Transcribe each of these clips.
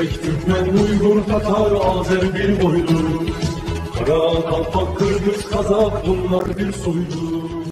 Özbek, Türkmen, Uygur, Tatar, Azer bir boylu. Kara, Kalpak, Kırgız, Kazak bunlar bir soylu.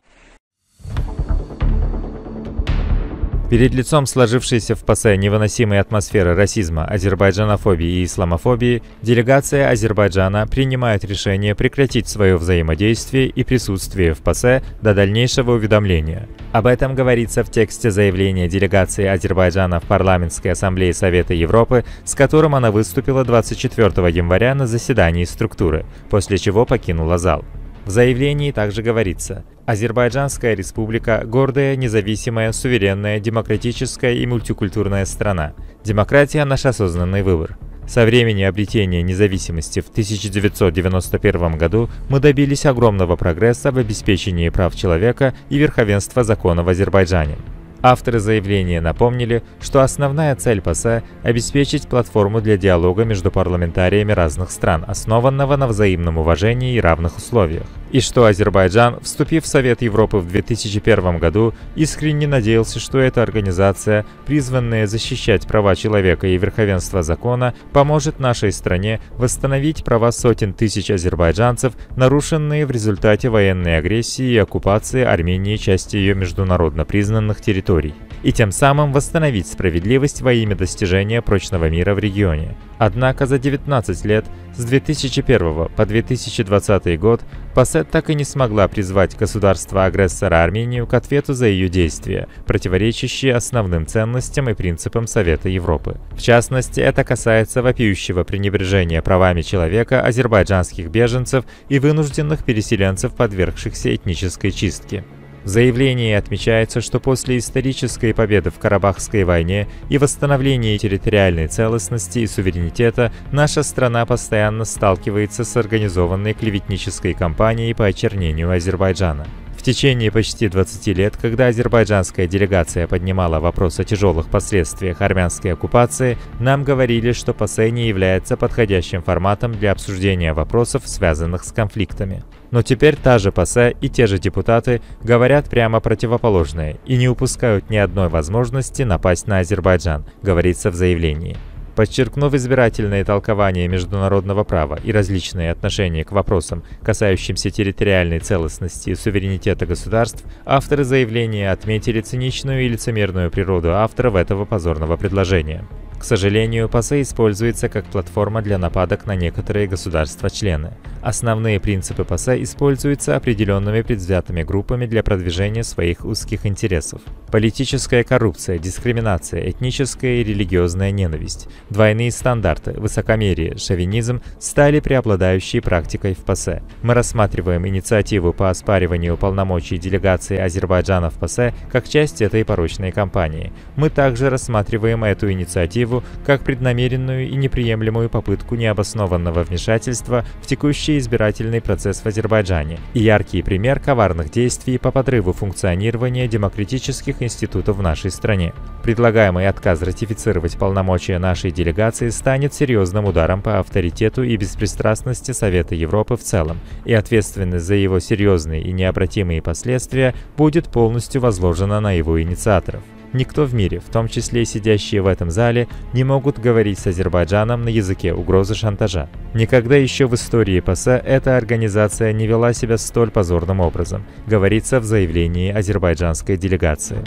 Перед лицом сложившейся в ПАСЕ невыносимой атмосферы расизма, азербайджанофобии и исламофобии, делегация Азербайджана принимает решение прекратить свое взаимодействие и присутствие в ПАСЕ до дальнейшего уведомления. Об этом говорится в тексте заявления делегации Азербайджана в Парламентской ассамблее Совета Европы, с которым она выступила 24 января на заседании структуры, после чего покинула зал. В заявлении также говорится: Азербайджанская республика – гордая, независимая, суверенная, демократическая и мультикультурная страна. Демократия – наш осознанный выбор. Со времени обретения независимости в 1991 году мы добились огромного прогресса в обеспечении прав человека и верховенства закона в Азербайджане. Авторы заявления напомнили, что основная цель ПАСЕ – обеспечить платформу для диалога между парламентариями разных стран, основанного на взаимном уважении и равных условиях. И что Азербайджан, вступив в Совет Европы в 2001 году, искренне надеялся, что эта организация, призванная защищать права человека и верховенство закона, поможет нашей стране восстановить права сотен тысяч азербайджанцев, нарушенные в результате военной агрессии и оккупации Армении части ее международно признанных территорий, и тем самым восстановить справедливость во имя достижения прочного мира в регионе. Однако за 19 лет, с 2001 по 2020 год, ПАСЕ так и не смогла призвать государство-агрессора Армению к ответу за ее действия, противоречащие основным ценностям и принципам Совета Европы. В частности, это касается вопиющего пренебрежения правами человека азербайджанских беженцев и вынужденных переселенцев, подвергшихся этнической чистке. В заявлении отмечается, что после исторической победы в Карабахской войне и восстановления территориальной целостности и суверенитета наша страна постоянно сталкивается с организованной клеветнической кампанией по очернению Азербайджана. В течение почти 20 лет, когда азербайджанская делегация поднимала вопрос о тяжелых последствиях армянской оккупации, нам говорили, что ПАСЕ не является подходящим форматом для обсуждения вопросов, связанных с конфликтами. Но теперь та же ПАСЕ и те же депутаты говорят прямо противоположное и не упускают ни одной возможности напасть на Азербайджан, говорится в заявлении. Подчеркнув избирательные толкования международного права и различные отношения к вопросам, касающимся территориальной целостности и суверенитета государств, авторы заявления отметили циничную и лицемерную природу авторов этого позорного предложения. К сожалению, ПАСЕ используется как платформа для нападок на некоторые государства-члены. Основные принципы ПАСЕ используются определенными предвзятыми группами для продвижения своих узких интересов. Политическая коррупция, дискриминация, этническая и религиозная ненависть, двойные стандарты, высокомерие, шовинизм стали преобладающей практикой в ПАСЕ. Мы рассматриваем инициативу по оспариванию полномочий делегации Азербайджана в ПАСЕ как часть этой порочной кампании. Мы также рассматриваем эту инициативу как преднамеренную и неприемлемую попытку необоснованного вмешательства в текущий избирательный процесс в Азербайджане и яркий пример коварных действий по подрыву функционирования демократических институтов в нашей стране. Предлагаемый отказ ратифицировать полномочия нашей делегации станет серьезным ударом по авторитету и беспристрастности Совета Европы в целом, и ответственность за его серьезные и необратимые последствия будет полностью возложена на его инициаторов. Никто в мире, в том числе и сидящие в этом зале, не могут говорить с Азербайджаном на языке угрозы шантажа. Никогда еще в истории ПАСЕ эта организация не вела себя столь позорным образом, говорится в заявлении азербайджанской делегации.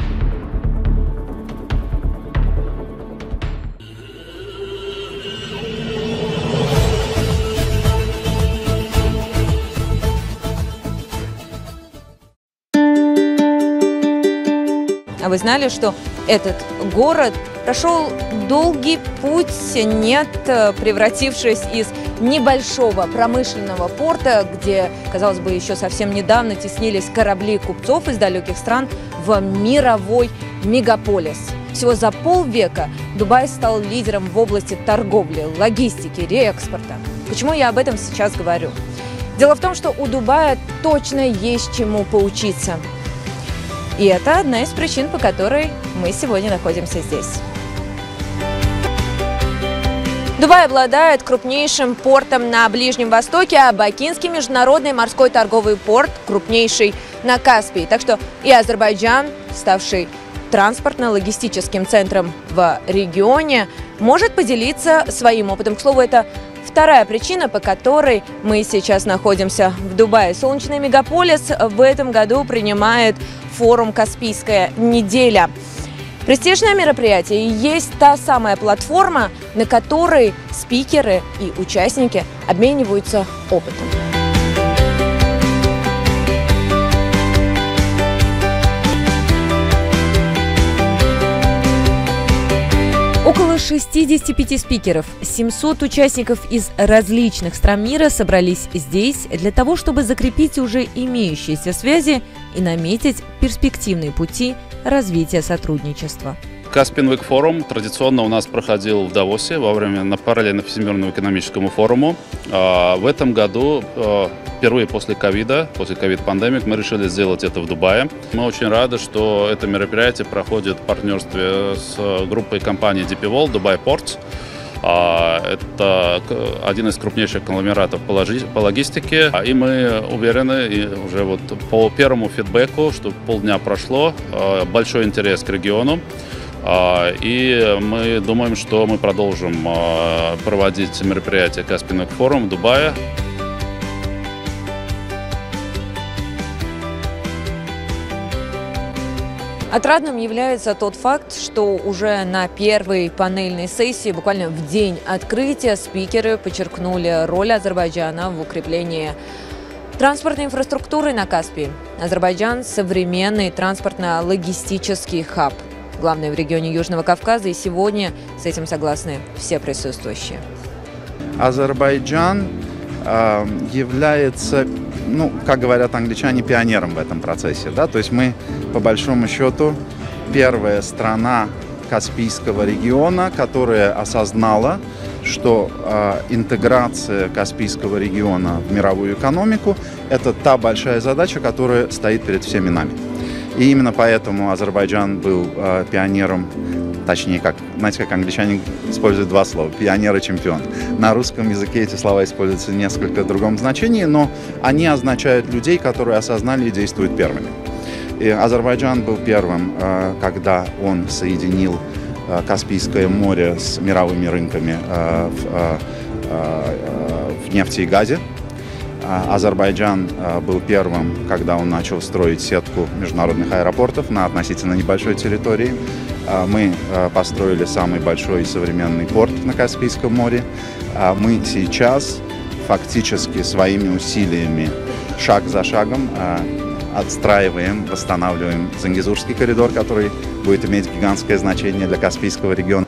А вы знали, что этот город прошел долгий путь, превратившись из небольшого промышленного порта, где, казалось бы, еще совсем недавно теснились корабли купцов из далеких стран, в мировой мегаполис. Всего за полвека Дубай стал лидером в области торговли, логистики, реэкспорта. Почему я об этом сейчас говорю? Дело в том, что у Дубая точно есть чему поучиться. И это одна из причин, по которой мы сегодня находимся здесь. Дубай обладает крупнейшим портом на Ближнем Востоке, а Бакинский международный морской торговый порт крупнейший на Каспии. Так что и Азербайджан, ставший транспортно-логистическим центром в регионе, может поделиться своим опытом. К слову, это вторая причина, по которой мы сейчас находимся в Дубае. Солнечный мегаполис в этом году принимает форум «Каспийская неделя». Престижное мероприятие и есть та самая платформа, на которой спикеры и участники обмениваются опытом. Около 65 спикеров, 700 участников из различных стран мира собрались здесь для того, чтобы закрепить уже имеющиеся связи и наметить перспективные пути развития сотрудничества. Caspian Week форум традиционно у нас проходил в Давосе во время параллельно Всемирному экономическому форуму. В этом году, впервые после ковид-пандемии, мы решили сделать это в Дубае. Мы очень рады, что это мероприятие проходит в партнерстве с группой компаний DP World, Dubai Ports. Это один из крупнейших конгломератов по логистике. И мы уверены, и уже вот по первому фидбэку, что полдня прошло, большой интерес к региону. И мы думаем, что мы продолжим проводить мероприятие Caspian Week форум в Дубае. Отрадным является тот факт, что уже на первой панельной сессии, буквально в день открытия, спикеры подчеркнули роль Азербайджана в укреплении транспортной инфраструктуры на Каспии. Азербайджан – современный транспортно-логистический хаб, главный в регионе Южного Кавказа, и сегодня с этим согласны все присутствующие. Азербайджан является, как говорят англичане, пионером в этом процессе. Да? То есть мы, по большому счету, первая страна Каспийского региона, которая осознала, что интеграция Каспийского региона в мировую экономику – это та большая задача, которая стоит перед всеми нами. И именно поэтому Азербайджан был пионером, точнее, знаете, как англичане используют два слова – пионер и чемпион. На русском языке эти слова используются в несколько другом значении, но они означают людей, которые осознали и действуют первыми. И Азербайджан был первым, когда он соединил Каспийское море с мировыми рынками в нефти и газе. Азербайджан был первым, когда он начал строить сетку международных аэропортов на относительно небольшой территории. Мы построили самый большой и современный порт на Каспийском море. Мы сейчас фактически своими усилиями, шаг за шагом, отстраиваем, восстанавливаем Зангезурский коридор, который будет иметь гигантское значение для Каспийского региона.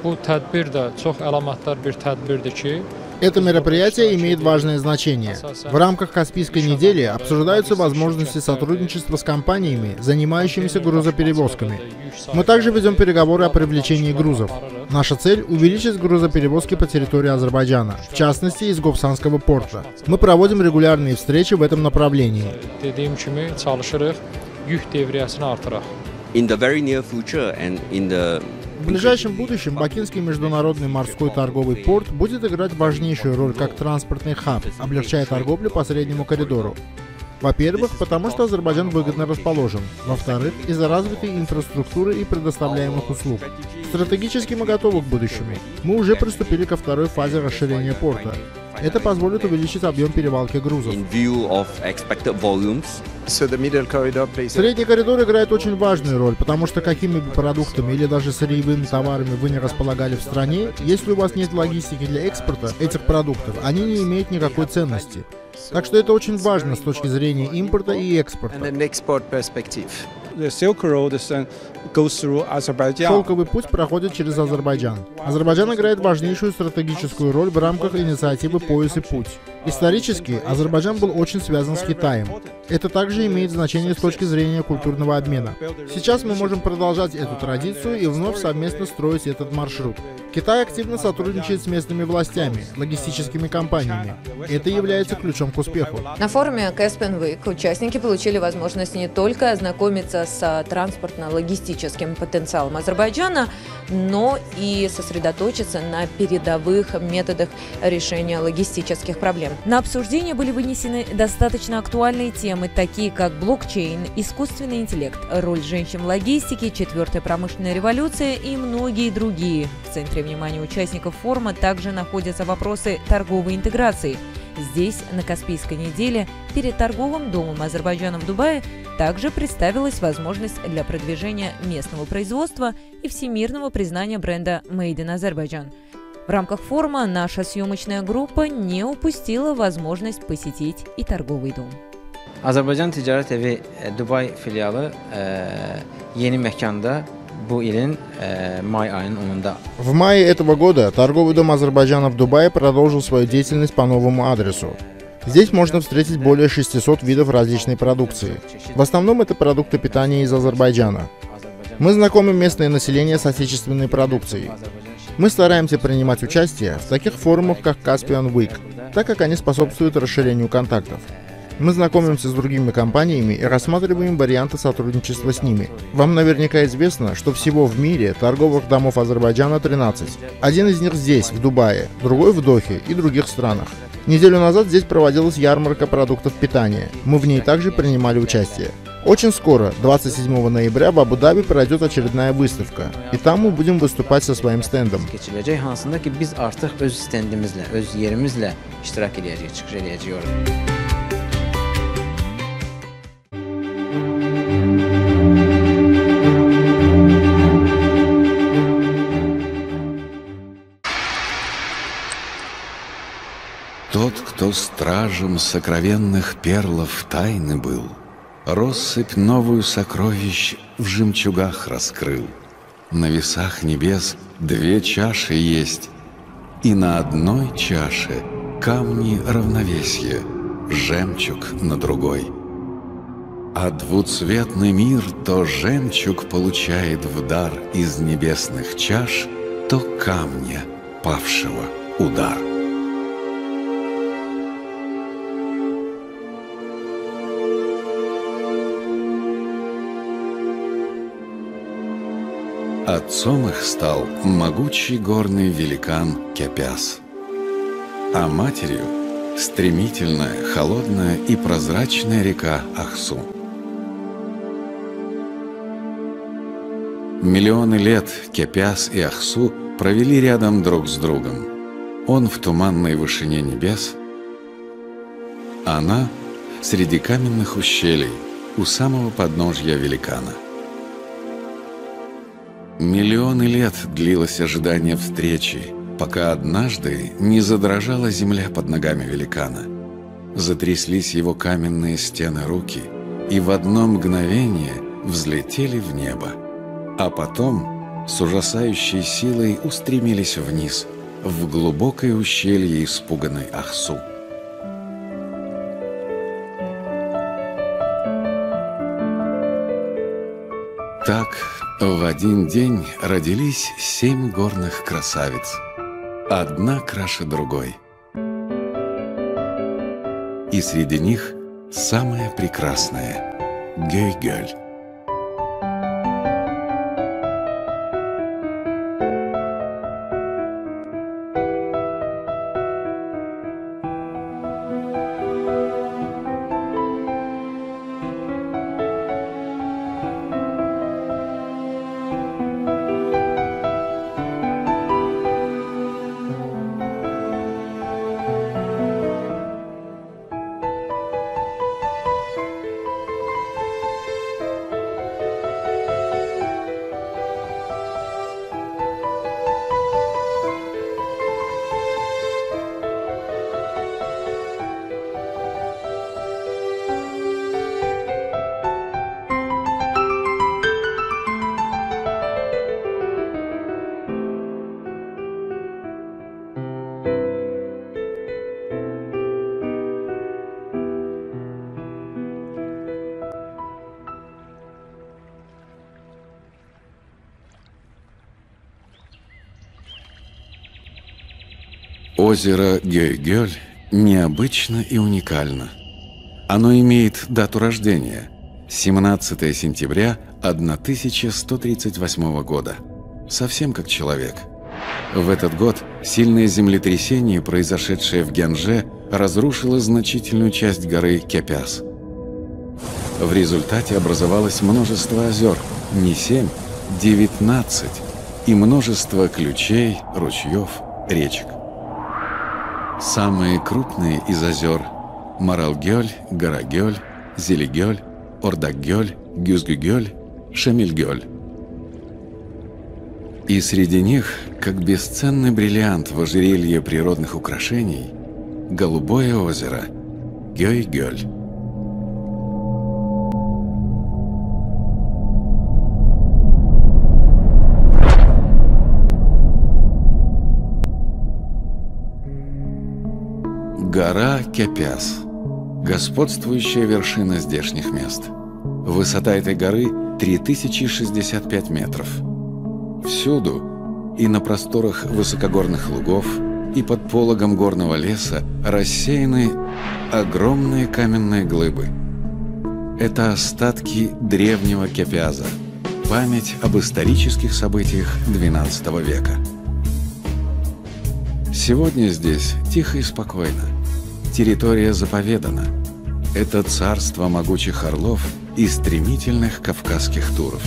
Это мероприятие имеет важное значение. В рамках Каспийской недели обсуждаются возможности сотрудничества с компаниями, занимающимися грузоперевозками. Мы также ведем переговоры о привлечении грузов. Наша цель – увеличить грузоперевозки по территории Азербайджана, в частности из Гобсанского порта. Мы проводим регулярные встречи в этом направлении. В ближайшем будущем Бакинский международный морской торговый порт будет играть важнейшую роль как транспортный хаб, облегчая торговлю по среднему коридору. Во-первых, потому что Азербайджан выгодно расположен. Во-вторых, из-за развитой инфраструктуры и предоставляемых услуг. Стратегически мы готовы к будущему. Мы уже приступили ко второй фазе расширения порта. Это позволит увеличить объем перевалки грузов. Средний коридор играет очень важную роль, потому что какими бы продуктами или даже сырьевыми товарами вы не располагали в стране, если у вас нет логистики для экспорта этих продуктов, они не имеют никакой ценности. Так что это очень важно с точки зрения импорта и экспорта. Шелковый путь проходит через Азербайджан. Азербайджан играет важнейшую стратегическую роль в рамках инициативы «Пояс и путь». Исторически Азербайджан был очень связан с Китаем. Это также имеет значение с точки зрения культурного обмена. Сейчас мы можем продолжать эту традицию и вновь совместно строить этот маршрут. Китай активно сотрудничает с местными властями, логистическими компаниями. Это является ключом к успеху. На форуме Caspian Week участники получили возможность не только ознакомиться с транспортно-логистическим потенциалом Азербайджана, но и сосредоточиться на передовых методах решения логистических проблем. На обсуждение были вынесены достаточно актуальные темы, такие как блокчейн, искусственный интеллект, роль женщин в логистике, четвертая промышленная революция и многие другие. В центре внимания участников форума также находятся вопросы торговой интеграции. Здесь, на Каспийской неделе, перед торговым домом Азербайджана в Дубае также представилась возможность для продвижения местного производства и всемирного признания бренда «Made in Azerbaijan». В рамках форума наша съемочная группа не упустила возможность посетить и торговый дом. Azərbaycan Ticarət Evi Dubay filialı yeni məkanda bu ilin may ayının 10-da. В мае этого года торговый дом Азербайджана в Дубае продолжил свою деятельность по новому адресу. Здесь можно встретить более 600 видов различной продукции. В основном это продукты питания из Азербайджана. Мы знакомим местное население с отечественной продукцией. Мы стараемся принимать участие в таких форумах, как Caspian Week, так как они способствуют расширению контактов. Мы знакомимся с другими компаниями и рассматриваем варианты сотрудничества с ними. Вам наверняка известно, что всего в мире торговых домов Азербайджана 13. Один из них здесь, в Дубае, другой в Дохе и других странах. Неделю назад здесь проводилась ярмарка продуктов питания. Мы в ней также принимали участие. Очень скоро, 27 ноября, в Абу-Даби пройдет очередная выставка, и там мы будем выступать со своим стендом. Keçiriləcək hansında ki biz artıq öz stendimizlə, öz yerimizlə iştirak edəcəyik, çıxış edəcəyik orada. Тот, кто стражем сокровенных перлов тайны был, россыпь новую сокровищ в жемчугах раскрыл. На весах небес 2 чаши есть, и на одной чаше камни равновесия, жемчуг на другой. А двуцветный мир то жемчуг получает в дар из небесных чаш, то камня павшего удар. Отцом их стал могучий горный великан Кепяс, а матерью — стремительная, холодная и прозрачная река Ахсу. Миллионы лет Кепяс и Ахсу провели рядом друг с другом. Он в туманной вышине небес, она среди каменных ущелий у самого подножья великана. Миллионы лет длилось ожидание встречи, пока однажды не задрожала земля под ногами великана. Затряслись его каменные стены руки, и в одно мгновение взлетели в небо, а потом с ужасающей силой устремились вниз, в глубокое ущелье испуганной Ахсу. Так в один день родились 7 горных красавиц, одна краше другой. И среди них самая прекрасная — Гёйгёль. Озеро Гёй-Гёль необычно и уникально. Оно имеет дату рождения – 17 сентября 1138 года. Совсем как человек. В этот год сильное землетрясение, произошедшее в Гянже, разрушило значительную часть горы Кепяс. В результате образовалось множество озер, не 7, 19, и множество ключей, ручьев, речек. Самые крупные из озер – Маралгёль, Гарагёль, Зелегёль, Ордакгёль, Гюзгюгёль, Шамильгёль. И среди них, как бесценный бриллиант в ожерелье природных украшений, голубое озеро Гёй-Гёль. Гора Кепяс – господствующая вершина здешних мест. Высота этой горы – 3065 метров. Всюду, и на просторах высокогорных лугов, и под пологом горного леса рассеяны огромные каменные глыбы. Это остатки древнего Кепяза, память об исторических событиях XII века. Сегодня здесь тихо и спокойно. Территория заповедана. Это царство могучих орлов и стремительных кавказских туров.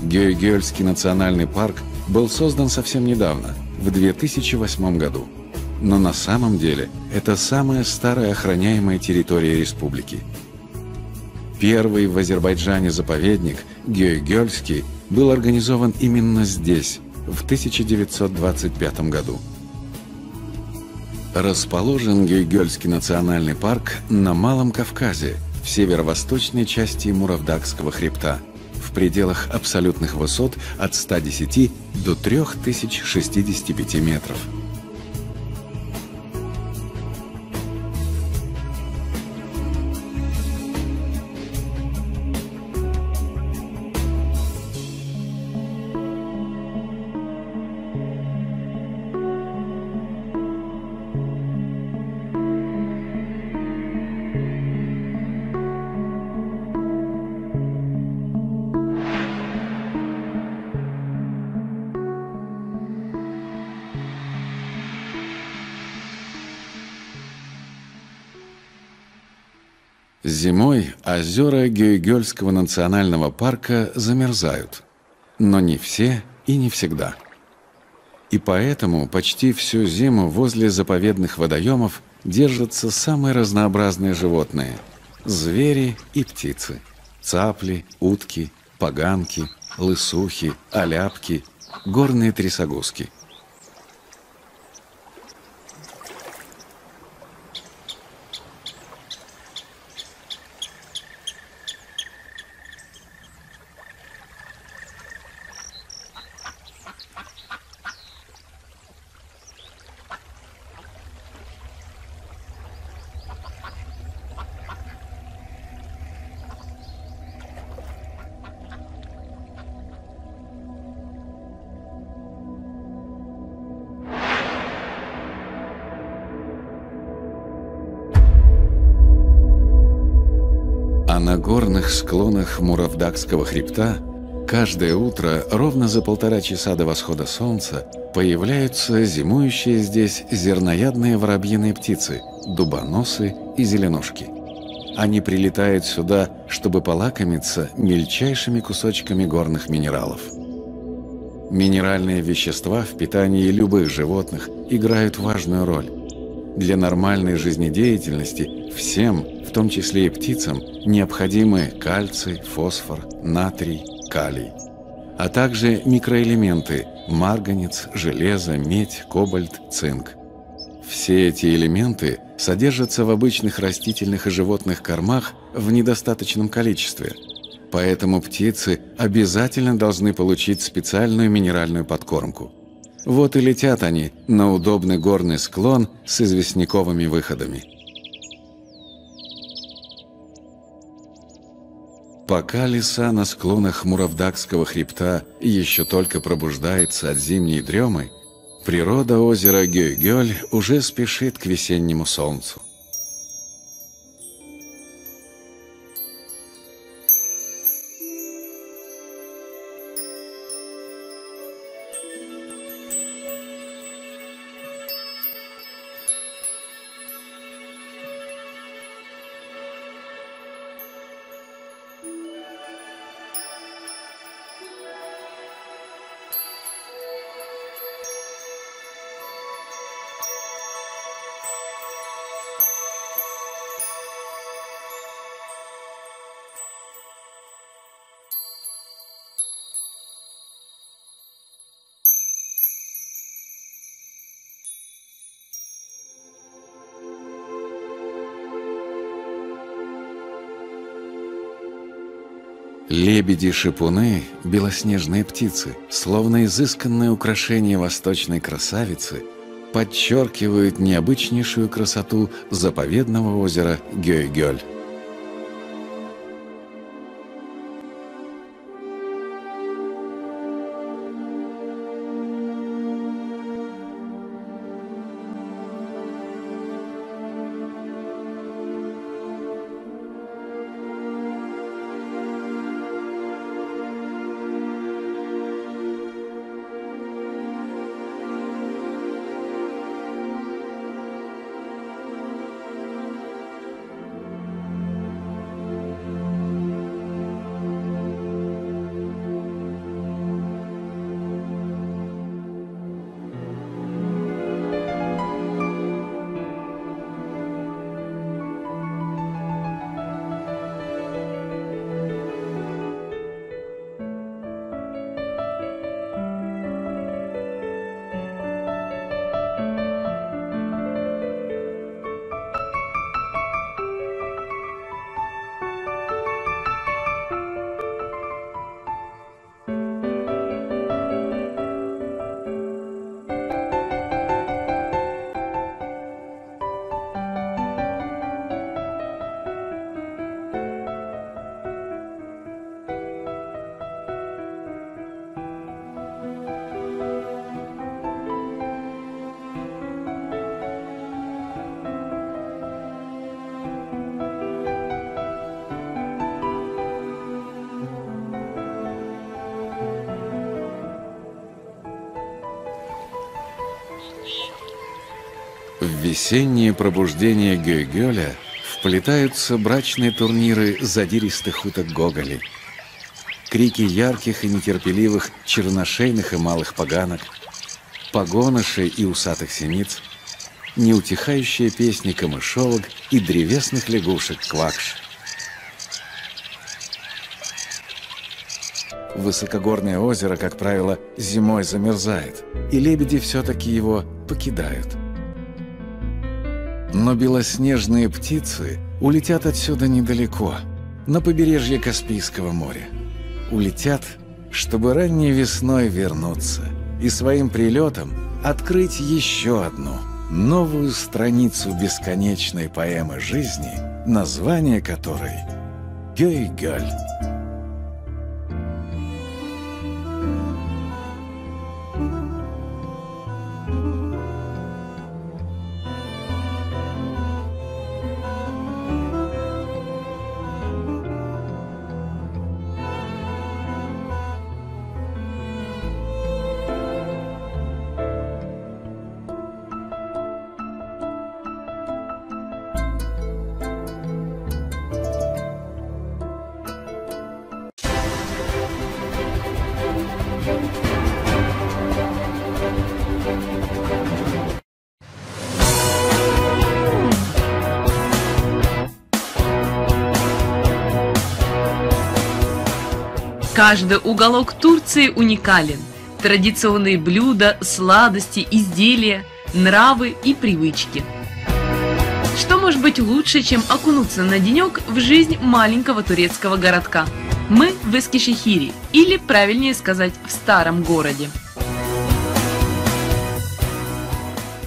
Гёй-Гёльский национальный парк был создан совсем недавно, в 2008 году. Но на самом деле это самая старая охраняемая территория республики. Первый в Азербайджане заповедник, Гёй-Гёльский, был организован именно здесь, в 1925 году. Расположен Гёй-Гёльский национальный парк на Малом Кавказе, в северо-восточной части Муравдакского хребта, в пределах абсолютных высот от 110 до 3065 метров. Зимой озера Гёй-Гёльского национального парка замерзают, но не все и не всегда. И поэтому почти всю зиму возле заповедных водоемов держатся самые разнообразные животные – звери и птицы, цапли, утки, поганки, лысухи, аляпки, горные трясогузки. А на горных склонах Муравдакского хребта каждое утро ровно за 1,5 часа до восхода солнца появляются зимующие здесь зерноядные воробьиные птицы, дубоносы и зеленушки. Они прилетают сюда, чтобы полакомиться мельчайшими кусочками горных минералов. Минеральные вещества в питании любых животных играют важную роль. Для нормальной жизнедеятельности всем, в том числе и птицам, необходимы кальций, фосфор, натрий, калий, а также микроэлементы – марганец, железо, медь, кобальт, цинк. Все эти элементы содержатся в обычных растительных и животных кормах в недостаточном количестве, поэтому птицы обязательно должны получить специальную минеральную подкормку. Вот и летят они на удобный горный склон с известняковыми выходами. Пока леса на склонах Муравдакского хребта еще только пробуждается от зимней дремы, природа озера Гёй-Гёль уже спешит к весеннему солнцу. Лебеди-шипуны – белоснежные птицы, словно изысканное украшение восточной красавицы, подчеркивают необычнейшую красоту заповедного озера Гёй-Гёль. В весеннее пробуждение Гёй-Гёля вплетаются брачные турниры задиристых уток гоголей, крики ярких и нетерпеливых черношейных и малых поганок, погонышей и усатых синиц, неутихающие песни камышовок и древесных лягушек-квакш. Высокогорное озеро, как правило, зимой замерзает, и лебеди все-таки его покидают. Но белоснежные птицы улетят отсюда недалеко, на побережье Каспийского моря. Улетят, чтобы ранней весной вернуться и своим прилетом открыть еще одну, новую страницу бесконечной поэмы жизни, название которой «Гёй-Гёль». Каждый уголок Турции уникален. Традиционные блюда, сладости, изделия, нравы и привычки. Что может быть лучше, чем окунуться на денек в жизнь маленького турецкого городка? Мы в Эскишехире, или, правильнее сказать, в старом городе.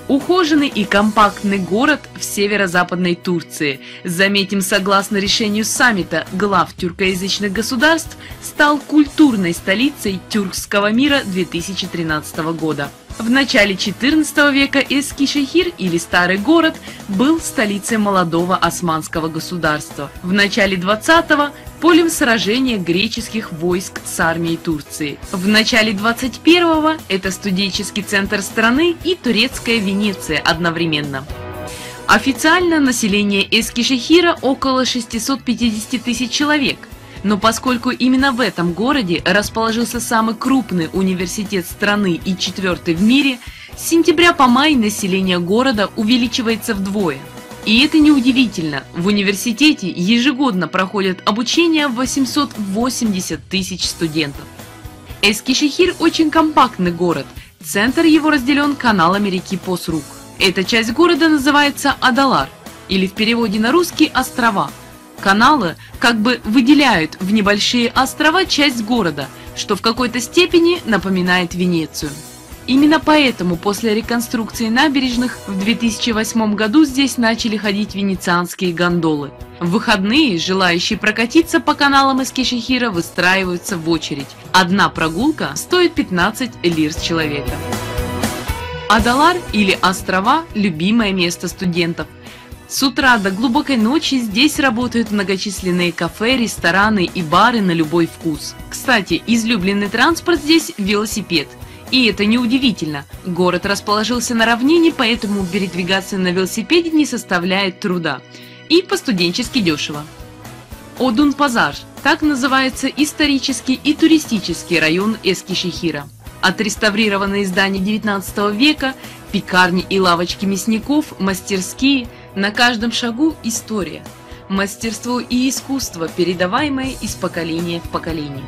Ухоженный и компактный город в северо-западной Турции, заметим, согласно решению саммита глав тюркоязычных государств, стал культурной столицей тюркского мира 2013 года. В начале XIV века Эскишехир, или Старый город, был столицей молодого османского государства. В начале XX – полем сражения греческих войск с армией Турции. В начале 21-го – это студенческий центр страны и турецкая Венеция одновременно. Официально население Эскишехира около 650 тысяч человек. Но поскольку именно в этом городе расположился самый крупный университет страны и 4-й в мире, с сентября по май население города увеличивается вдвое. И это неудивительно. В университете ежегодно проходят обучение 880 тысяч студентов. Эскишехир очень компактный город. Центр его разделен каналами реки Посрук. Эта часть города называется Адалар, или в переводе на русский «острова». Каналы как бы выделяют в небольшие острова часть города, что в какой-то степени напоминает Венецию. Именно поэтому после реконструкции набережных в 2008 году здесь начали ходить венецианские гондолы. В выходные желающие прокатиться по каналам Эскишехира выстраиваются в очередь. Одна прогулка стоит 15 лир с человека. Адалар или острова – любимое место студентов. С утра до глубокой ночи здесь работают многочисленные кафе, рестораны и бары на любой вкус. Кстати, излюбленный транспорт здесь – велосипед. И это неудивительно. Город расположился на равнине, поэтому передвигаться на велосипеде не составляет труда. И по-студенчески дешево. Одун-Пазар – так называется исторический и туристический район Эскишехира. Отреставрированные здания 19 века, пекарни и лавочки мясников, мастерские – на каждом шагу история, мастерство и искусство, передаваемое из поколения в поколение.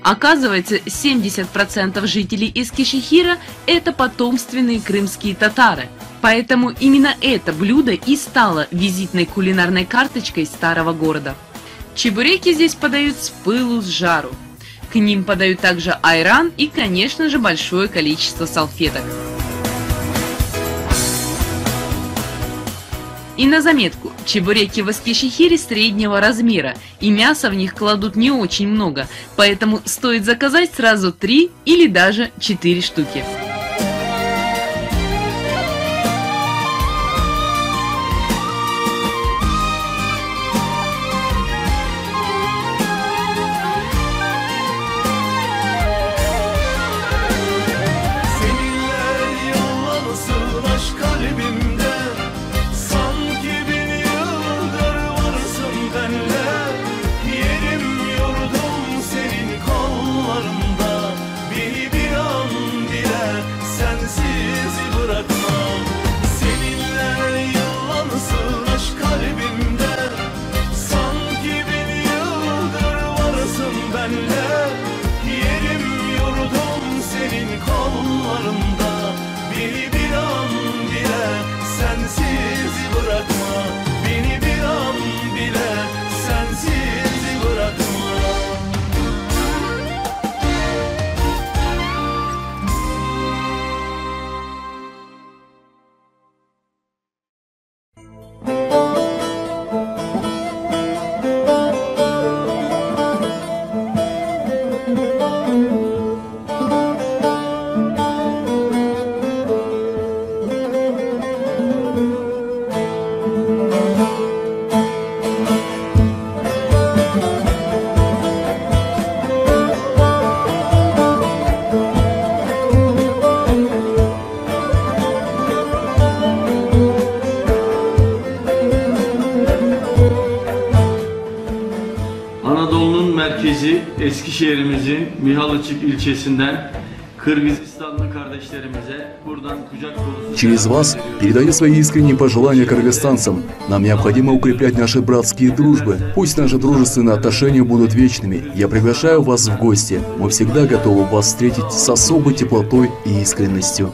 Оказывается, 70% жителей Эскишехира – это потомственные крымские татары. Поэтому именно это блюдо и стало визитной кулинарной карточкой старого города. Чебуреки здесь подают с пылу с жару. К ним подают также айран и, конечно же, большое количество салфеток. И на заметку, чебуреки в Эскишехире среднего размера, и мяса в них кладут не очень много, поэтому стоит заказать сразу 3 или даже 4 штуки. Anadolu'nun merkezi Eskişehir'imizin Mihalıçık ilçesinden Через вас передаю свои искренние пожелания кыргызстанцам. Нам необходимо укреплять наши братские дружбы. Пусть наши дружественные отношения будут вечными. Я приглашаю вас в гости. Мы всегда готовы вас встретить с особой теплотой и искренностью.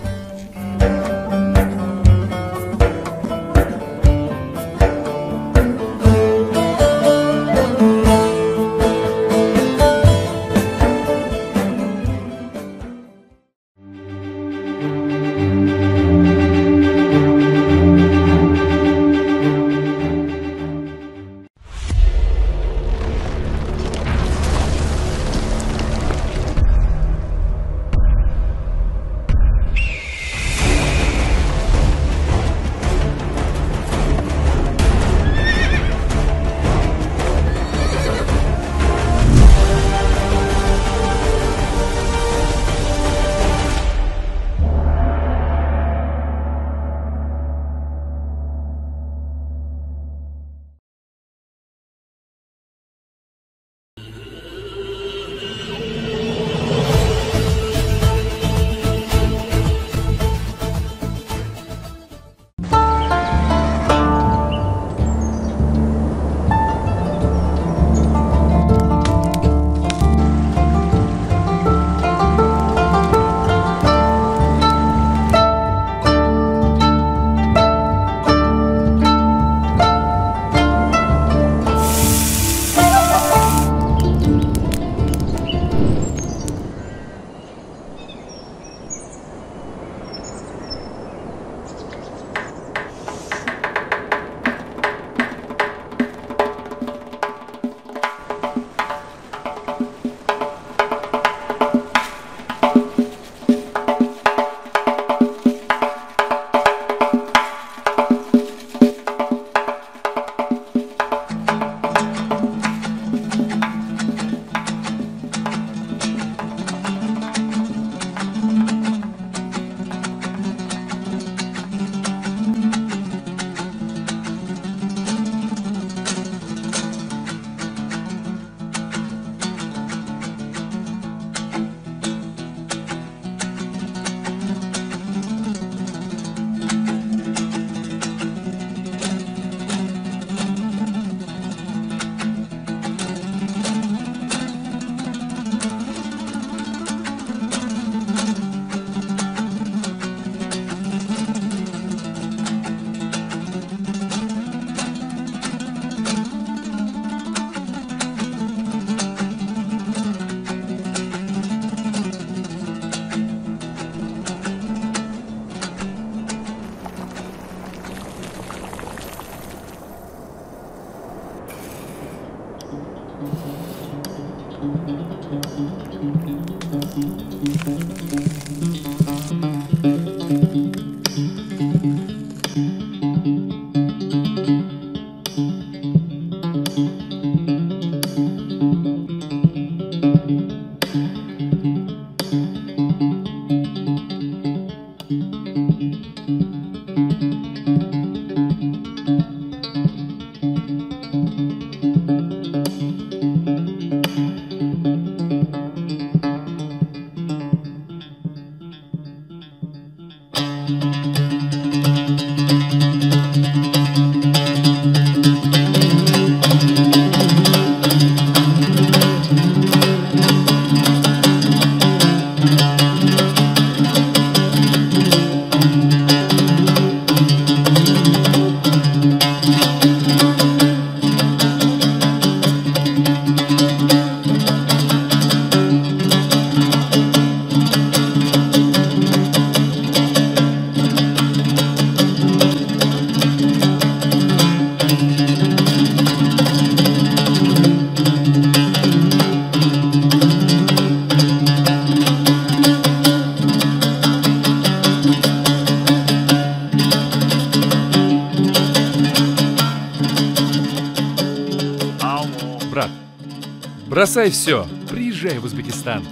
Бросай все, приезжай в Узбекистан.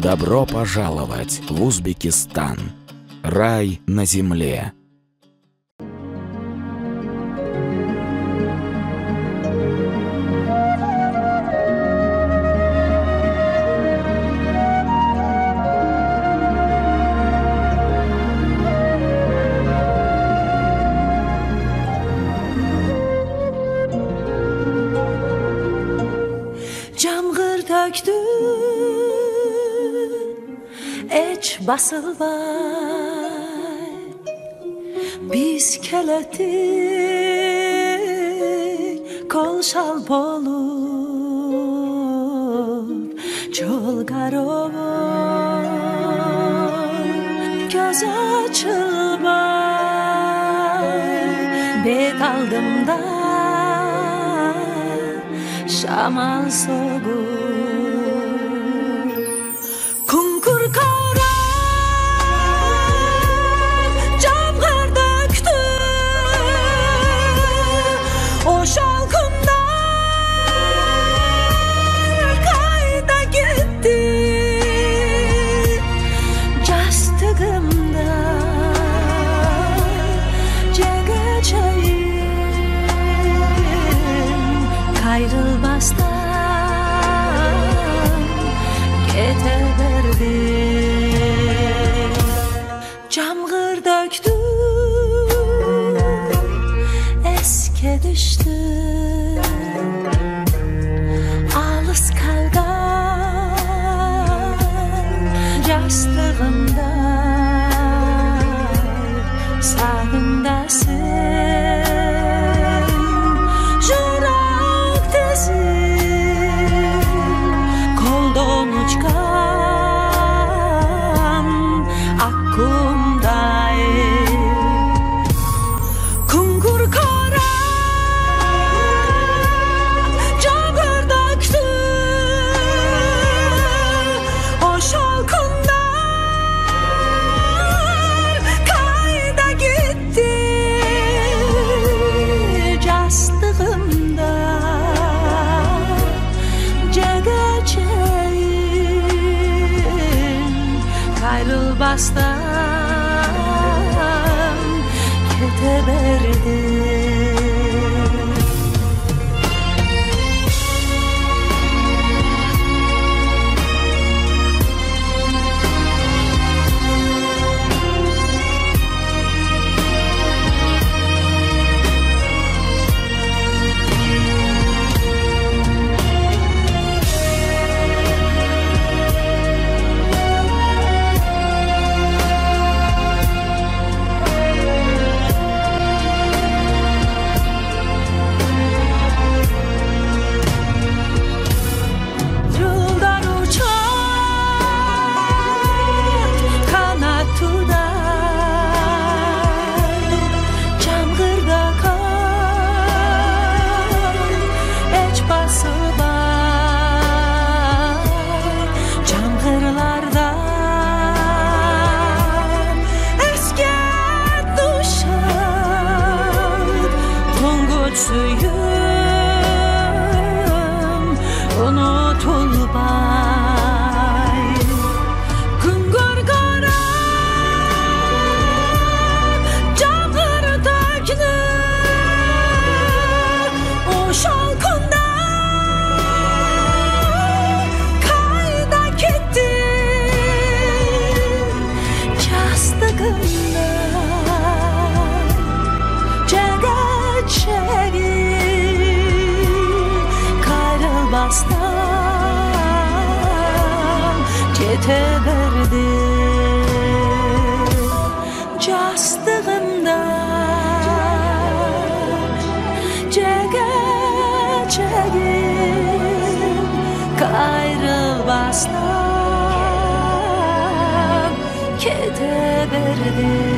Добро пожаловать в Узбекистан. Рай на земле. Camgır töktü eç basılbay biz keletik kol şal bolup çol garovoy göz açılmay bet aldımda şamal soğuk kunkur kara camgır döktü o şalkımlar kayda gitti jastığımda cegeceğim kayrılmazdan geteberdi camgır döktü eske düştü alız kalgan yastığımda sağımdasın bastan keteberdi keteberdi jastığımda cegeceğim kayrılmazdan keteberdi